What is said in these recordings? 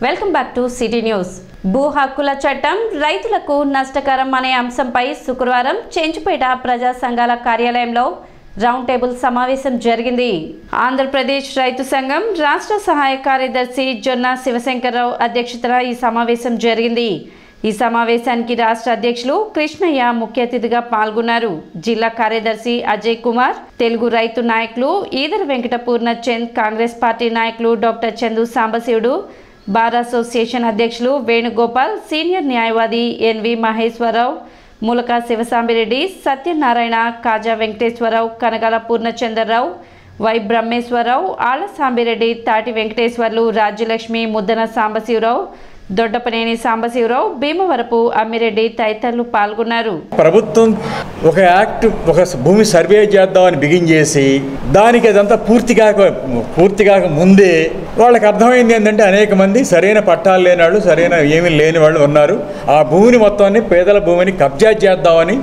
Welcome back to city news. భూ హక్కుల చట్టం రైతులకు నష్టకరం అనే అంశంపై శుక్రవారం చెంచుపేట ప్రజా సంఘాల కార్యాలయంలో రౌండ్ టేబుల్ సమావేశం జరిగింది. ఆంధ్రప్రదేశ్ రైతు సంఘం రాష్ట్ర సహాయ కార్యదర్శి జొన్న శివశంకర్రావు అధ్యక్షతన ఈ సమావేశం జరిగింది. ఈ సమావేశానికి రాష్ట్ర అధ్యక్షులు కృష్ణయ్య ముఖ్య అతిథిగా పాల్గొన్నారు. జిల్లా కార్యదర్శి అజయ్ కుమార్, తెలుగు రైతు నాయకులు ఈదర వెంకటపూర్ణ చంద్, కాంగ్రెస్ పార్టీ నాయకులు doctor Chandu Sambasivudu, bar association అధ్యక్షులు వేణుగోపాల్, సీనియర్ న్యాయవాది ఎన్వి మహేశ్వరరావు, మూలక శివసాంబిరెడ్డి, సత్యనారాయణ, కాజా వెంకటేశ్వరరావు, కనగాల పూర్ణచంద్రరావు, వై బ్రహ్మేశ్వరరావు, ఆళ్ల సాంబిరెడ్డి, తాటి వెంకటేశ్వర్లు, రాజ్యలక్ష్మి, ముద్దన సాంబశివరావు, దొడ్డపనేని సాంబశివరావు, భీమవరపు అమ్మిరెడ్డి తదితరులు పాల్గొన్నారు. ప్రభుత్వం ఒక యాక్ట్, ఒక భూమి సర్వే చేద్దామని బిగిన్ చేసి దానికి అదంతా పూర్తి కాక ముందే వాళ్ళకి అర్థమైంది ఏంటంటే అనేక మంది సరైన పట్టాలు లేని వాళ్ళు, సరైన ఏమీ లేని వాళ్ళు ఉన్నారు. ఆ భూమిని మొత్తాన్ని, పేదల భూమిని కబ్జా చేద్దామని,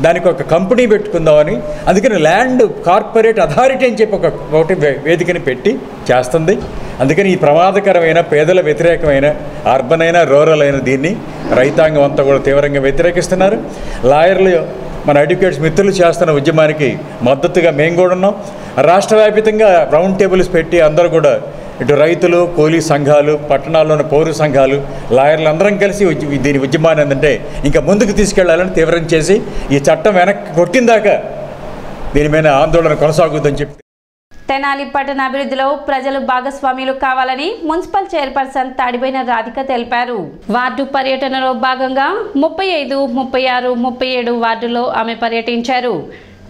దానికి ఒక కంపెనీ పెట్టుకుందామని, అందుకని ల్యాండ్ కార్పొరేట్ అథారిటీ అని చెప్పి ఒకటి వేదికని పెట్టి చేస్తుంది. అందుకని ఈ ప్రమాదకరమైన, పేదల వ్యతిరేకమైన, అర్బన్ అయినా రూరల్ అయిన దీన్ని రైతాంగం అంతా కూడా తీవ్రంగా వ్యతిరేకిస్తున్నారు. లాయర్లు, మన అడ్వకేట్స్ మిత్రులు చేస్తున్న ఉద్యమానికి మద్దతుగా మేము కూడా ఉన్నాం. రాష్ట్ర వ్యాప్తంగా రౌండ్ టేబుల్స్ పెట్టి అందరూ కూడా, ఇటు రైతులు, కూలీ సంఘాలు, పట్టణాల్లోని పౌర సంఘాలు, లాయర్లు అందరం కలిసి దీని ఉద్యమాన్ని ఏంటంటే ఇంకా ముందుకు తీసుకెళ్లాలని తీవ్రం చేసి ఈ చట్టం వెనక్కి కొట్టిందాకా దీని మీద ఆందోళన కొనసాగుద్దని చెప్పి తెనాలి పట్టణ అభివృద్ధిలో ప్రజలు భాగస్వాములు కావాలని మున్సిపల్ చైర్పర్సన్ తాడిబోయిన రాధిక తెలిపారు. వార్డు పర్యటనలో భాగంగా 35, 36, 37 వార్డుల్లో ఆమె పర్యటించారు.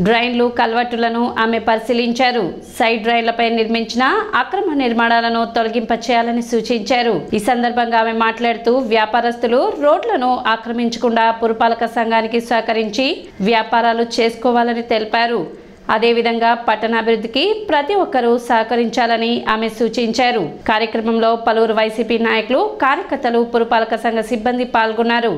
డ్రైన్లు, కల్వర్టులను ఆమె పరిశీలించారు. సైడ్ డ్రైన్లపై నిర్మించిన అక్రమ నిర్మాణాలను తొలగింపచేయాలని సూచించారు. ఈ సందర్భంగా ఆమె మాట్లాడుతూ వ్యాపారస్తులు రోడ్లను ఆక్రమించకుండా పురపాలక సంఘానికి సహకరించి వ్యాపారాలు చేసుకోవాలని తెలిపారు. అదేవిధంగా పట్టణాభివృద్ధికి ప్రతి ఒక్కరూ సహకరించాలని ఆమె సూచించారు. కార్యక్రమంలో పలువురు వైసీపీ నాయకులు, కార్యకర్తలు, పురపాలక సంఘ సిబ్బంది పాల్గొన్నారు.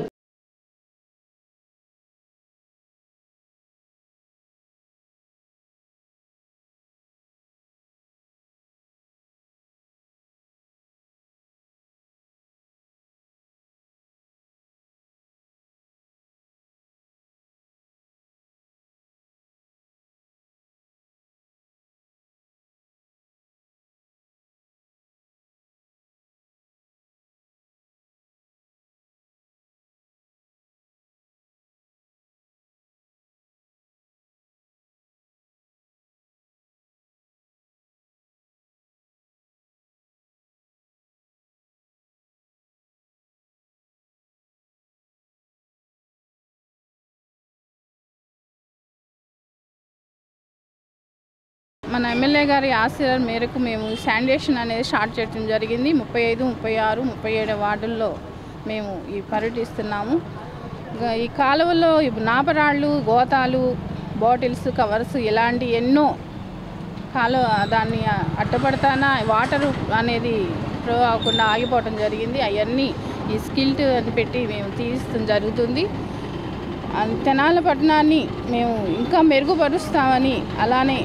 మన ఎమ్మెల్యే గారి ఆశీర్వాదం మేరకు మేము శానిటేషన్ అనేది స్టార్ట్ చేయడం జరిగింది. 35, 36, 37 వార్డుల్లో మేము ఈ పర్యటిస్తున్నాము. ఈ కాలువలో నాపరాళ్ళు, గోతాలు, బాటిల్స్, కవర్స్ ఇలాంటి ఎన్నో దాన్ని అడ్డపడతానా వాటర్ అనేది ఫ్లో అవ్వకుండా ఆగిపోవడం జరిగింది. అవన్నీ ఈ స్కిల్ట్ అని పెట్టి మేము తీయడం జరుగుతుంది. తెనాలి పట్టణాన్ని మేము ఇంకా మెరుగుపరుస్తామని, అలానే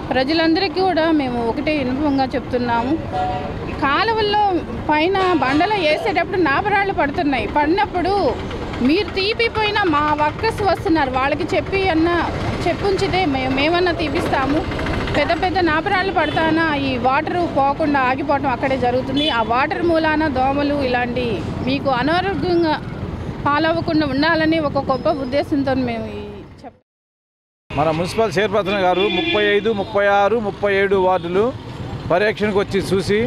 ప్రజలందరికీ కూడా మేము ఒకటే వినపంగా చెప్తున్నాము. కాలువల్లో పైన బండలో వేసేటప్పుడు నాపరాళ్ళు పడినప్పుడు మీరు తీపిపోయినా మా వర్కర్స్ వస్తున్నారు, వాళ్ళకి చెప్పుంచితే మేమన్నా తీపిస్తాము. పెద్ద నాపరాళ్ళు పడతానా ఈ వాటర్ పోకుండా ఆగిపోవటం అక్కడే జరుగుతుంది. ఆ వాటర్ మూలాన దోమలు ఇలాంటి మీకు అనారోగ్యంగా పాలవ్వకుండా ఉండాలని ఒక గొప్ప ఉద్దేశంతో మేము మన మున్సిపల్ చైర్పర్సన్ గారు 35, 36, 37 వార్డులు పర్యవేక్షణకు వచ్చి చూసి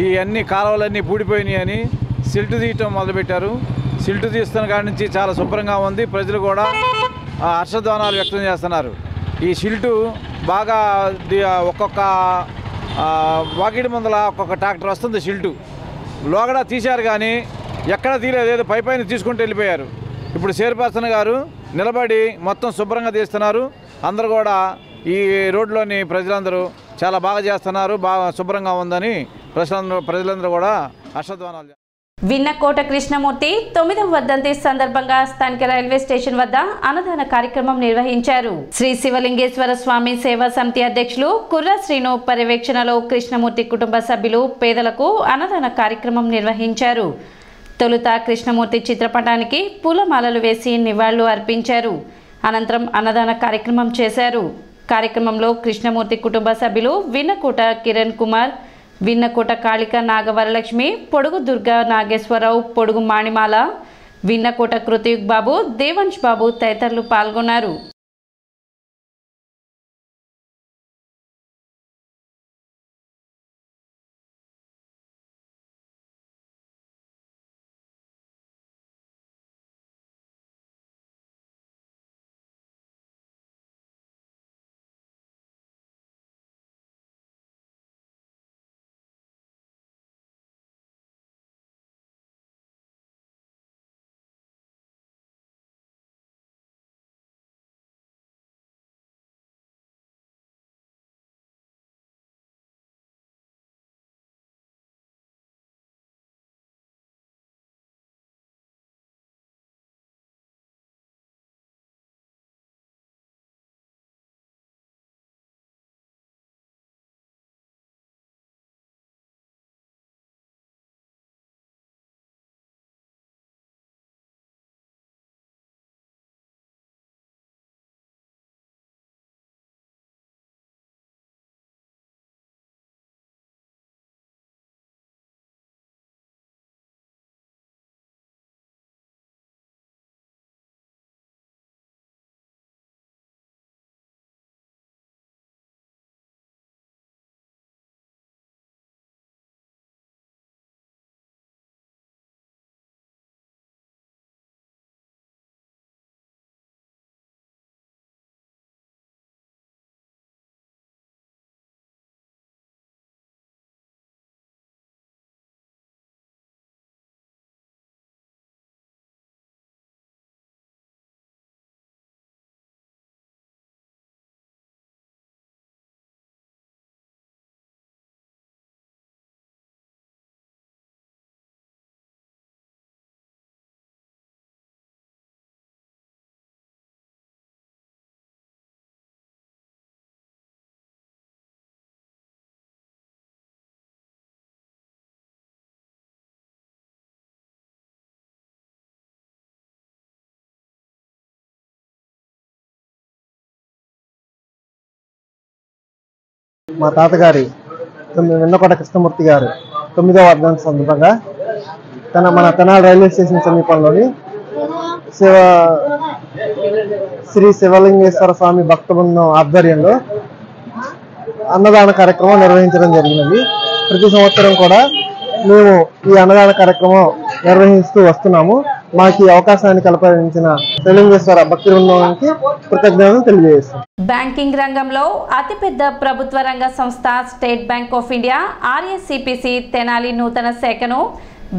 ఈ అన్ని కాలువలన్నీ పూడిపోయినాయని సిల్ట్ తీయటం మొదలుపెట్టారు. సిల్ట్ తీస్తున్న కాడి నుంచి చాలా శుభ్రంగా ఉంది. ప్రజలు కూడా హర్షధ్వానాలు వ్యక్తం చేస్తున్నారు. ఈ సిల్టు బాగా ఒక్కొక్క వాకిడి ముందల ఒక్కొక్క ట్రాక్టర్ వస్తుంది. సిల్టు లోగడ తీశారు కానీ ఎక్కడ తీయలేదు, ఏదో పైపైన తీసుకుంటూ వెళ్ళిపోయారు. ఇప్పుడు చైర్పర్సన్ గారు నిలబడి మొత్తం శుభ్రంగా తీస్తున్నారు. అందరూ కూడా ఈ రోడ్లోని ప్రజలందరూ చాలా బాగా చేస్తున్నారు, బాగా శుభ్రంగా ఉందని ప్రజలందరూ కూడా హర్షధ్వానాలు విన్నకోట కృష్ణమూర్తి 9వ వర్ధంతి సందర్భంగా స్థానిక రైల్వే స్టేషన్ వద్ద అన్నదాన కార్యక్రమం నిర్వహించారు. శ్రీ శివలింగేశ్వర స్వామి సేవా సమితి అధ్యక్షులు కుర్ర శ్రీను పర్యవేక్షణలో కృష్ణమూర్తి కుటుంబ సభ్యులు పేదలకు అన్నదాన కార్యక్రమం నిర్వహించారు. తొలుత కృష్ణమూర్తి చిత్రపటానికి పూలమాలలు వేసి నివాళులు అర్పించారు. అనంతరం అన్నదాన కార్యక్రమం చేశారు. కార్యక్రమంలో కృష్ణమూర్తి కుటుంబ సభ్యులు విన్నకోట కిరణ్ కుమార్, విన్నకోట కాళిక నాగవరలక్ష్మి, పొడుగు దుర్గా నాగేశ్వరరావు, పొడుగు మాణిమాల, విన్నకోట కృతియుగ్ బాబు, దేవంశ్ బాబు తదితరులు పాల్గొన్నారు. మా తాతగారి విన్నకోట కృష్ణమూర్తి గారు 9వ వర్ధంతి సందర్భంగా మన తెనాలి రైల్వే స్టేషన్ సమీపంలోని శ్రీ శివలింగేశ్వర స్వామి భక్త బృందం ఆధ్వర్యంలో అన్నదాన కార్యక్రమం నిర్వహించడం జరిగినది. ప్రతి సంవత్సరం కూడా మేము ఈ అన్నదాన కార్యక్రమం నిర్వహిస్తూ వస్తున్నాము. మాకు ఈ అవకాశాన్ని కల్పించిన శివలింగేశ్వర భక్తి బృందానికి కృతజ్ఞతలు తెలియజేస్తాం. బ్యాంకింగ్ రంగంలో అతిపెద్ద ప్రభుత్వ రంగ సంస్థ State Bank of India RSCPC Tenali నూతన శాఖను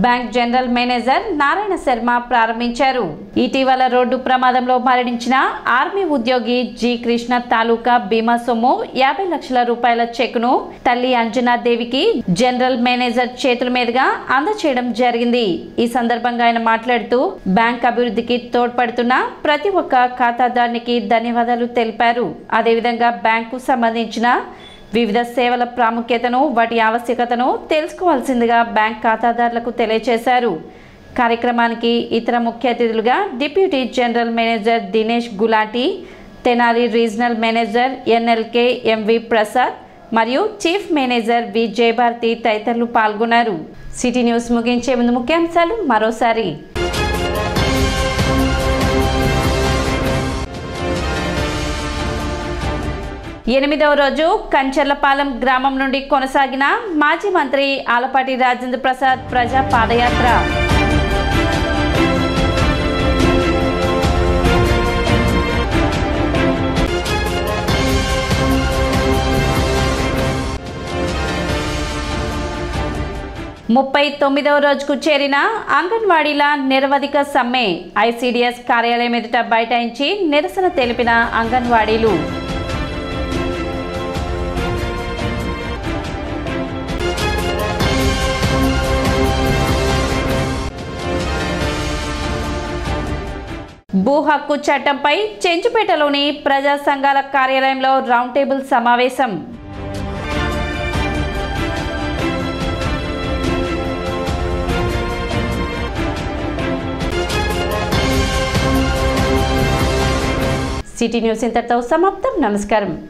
bank general manager Narayana Sharma ప్రారంభించారు. ఇటీవల రోడ్డు ప్రమాదంలో మరణించిన ఆర్మీ ఉద్యోగి జి కృష్ణ తాలూకా బీమా సొమ్ము 50 లక్షల రూపాయల చెక్కును తల్లి అంజనాదేవికి జనరల్ మేనేజర్ చేతుల మీదుగా అందజేయడం జరిగింది. ఈ సందర్భంగా ఆయన మాట్లాడుతూ బ్యాంక్ అభివృద్ధికి తోడ్పడుతున్న ప్రతి ఒక్క ఖాతాదారునికి ధన్యవాదాలు తెలిపారు. అదేవిధంగా బ్యాంకు సంబంధించిన వివిధ సేవల ప్రాముఖ్యతను, వాటి ఆవశ్యకతను తెలుసుకోవాల్సిందిగా బ్యాంక్ ఖాతాదారులకు తెలియజేశారు. కార్యక్రమానికి ఇతర ముఖ్య అతిథులుగా deputy general manager Dinesh Gulati, Tenali regional manager NLK MV Prasad మరియు చీఫ్ మేనేజర్ వి జయభారతి తదితరులు పాల్గొన్నారు. సిటీ న్యూస్ ముగించే ముందు ముఖ్యాంశాలు మరోసారి. 8వ రోజు కంచర్లపాలెం గ్రామం నుండి కొనసాగిన మాజీ మంత్రి ఆలపాటి రాజేంద్ర ప్రసాద్ ప్రజా పాదయాత్ర. ముప్పై 39వ రోజుకు చేరిన అంగన్వాడీల నిరవధిక సమ్మె. ఐసిడిఎస్ కార్యాలయం ఎదుట బైఠాయించి నిరసన తెలిపిన అంగన్వాడీలు. భూ హక్కు చట్టంపై చెంచుపేటలోని ప్రజా సంఘాల కార్యాలయంలో రౌండ్ టేబుల్ సమావేశం. సిటీ న్యూస్ ఇంతటితో సమాప్తం. నమస్కారం.